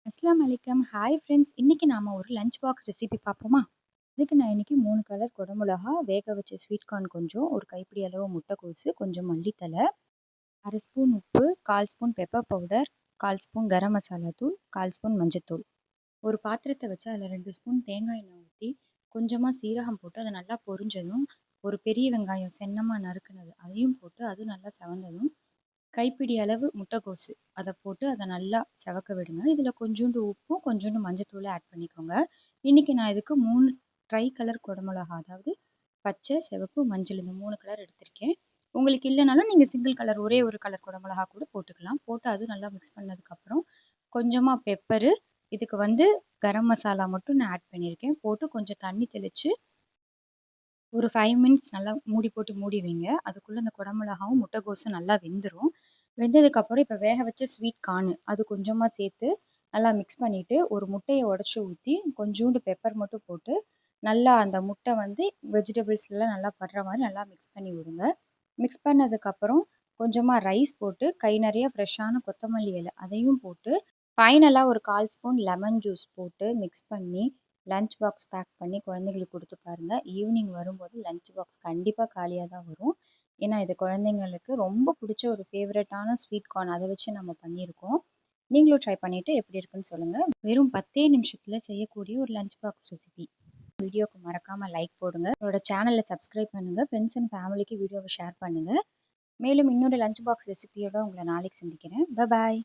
அஸ்லாம் அலைக்கம். Hi friends. இன்னைக்கு நாம ஒரு லஞ்ச் பாக்ஸ் ரெசிபி பார்ப்போமா? இதுக்கு நான் இன்னைக்கு 3 கலர் குடமிளகா, வேக வச்ச ஸ்வீட் கார்ன் கொஞ்சம், ஒரு கைப்பிடி அளவு முட்டைக்கோசு, கொஞ்சம் மல்லித்தழை, 1/2 ஸ்பூன் உப்பு, 1/4 spoon pepper powder, 1/4 spoon garam masala தூள், 1/4 ஸ்பூன் மஞ்சத்தூள். ஒரு பாத்திரத்தை வச்சு அதில் 2 ஸ்பூன் தேங்காய் எண்ணெய் ஊற்றி கொஞ்சமாக சீரகம் போட்டு அதை நல்லா பொரிஞ்சதும் ஒரு பெரிய வெங்காயம் சென்னமாக நறுக்குனது அதையும் போட்டு அதுவும் நல்லா செவந்ததும் கைப்பிடி அளவு முட்டைக்கோசு அதை போட்டு அதை நல்லா செவக்க விடுங்க. இதில் கொஞ்சோண்டு உப்பும் கொஞ்சோண்டு மஞ்சத்தூளும் ஆட் பண்ணிக்கோங்க. இன்றைக்கி நான் இதுக்கு 3 ட்ரை கலர் குடமிளகா, அதாவது பச்சை, சிவப்பு, மஞ்சள், இந்த 3 கலர் எடுத்திருக்கேன். உங்களுக்கு இல்லைனாலும் நீங்கள் சிங்கிள் கலர் ஒரே ஒரு கலர் குடமிளகா கூட போட்டுக்கலாம். போட்டு அதுவும் நல்லா மிக்ஸ் பண்ணதுக்கப்புறம் கொஞ்சமாக பெப்பரு, இதுக்கு கரம் மசாலா மட்டும் நான் ஆட் பண்ணியிருக்கேன். போட்டு கொஞ்சம் தண்ணி தெளித்து ஒரு 5 மினிட்ஸ் நல்லா மூடி போட்டு மூடி வைங்க. அதுக்குள்ளே இந்த குடமிளகாவும் முட்டைக்கோஸும் நல்லா வெந்துடும். வெந்ததுக்கப்புறம் இப்போ வேக வச்ச ஸ்வீட் கார்னு அது கொஞ்சமாக சேர்த்து நல்லா மிக்ஸ் பண்ணிவிட்டு ஒரு முட்டையை உடச்சி ஊற்றி கொஞ்சோண்டு பெப்பர் மட்டும் போட்டு நல்லா அந்த முட்டை வெஜிடபிள்ஸ்லாம் நல்லா படுற மாதிரி நல்லா மிக்ஸ் பண்ணி விடுங்க. மிக்ஸ் பண்ணதுக்கப்புறம் கொஞ்சமாக ரைஸ் போட்டு கை நிறைய ஃப்ரெஷ்ஷான கொத்தமல்லி இலை அதையும் போட்டு ஃபைனலாக ஒரு 1/4 ஸ்பூன் லெமன் ஜூஸ் போட்டு மிக்ஸ் பண்ணி லஞ்ச் பாக்ஸ் பேக் பண்ணி குழந்தைங்களுக்கு கொடுத்து பாருங்கள். ஈவினிங் வரும்போது லஞ்ச் பாக்ஸ் கண்டிப்பாக காலியாக தான் வரும். ஏன்னா இது குழந்தைங்களுக்கு ரொம்ப பிடிச்ச ஒரு ஃபேவரட்டான ஸ்வீட் கார்ன், அதை வச்சு நம்ம பண்ணியிருக்கோம். நீங்களும் ட்ரை பண்ணிவிட்டு எப்படி இருக்குன்னு சொல்லுங்கள். வெறும் 10 நிமிஷத்தில் செய்யக்கூடிய ஒரு லஞ்ச் பாக்ஸ் ரெசிபி. வீடியோக்கு மறக்காமல் லைக் போடுங்க. என்னோட சேனலை சப்ஸ்கிரைப் பண்ணுங்கள். ஃப்ரெண்ட்ஸ் அண்ட் ஃபேமிலிக்கு வீடியோவை ஷேர் பண்ணுங்கள். மேலும் இன்னொரு லஞ்ச் பாக்ஸ் ரெசிபியோட உங்களை நாளைக்கு சந்திக்கிறேன். பாய்.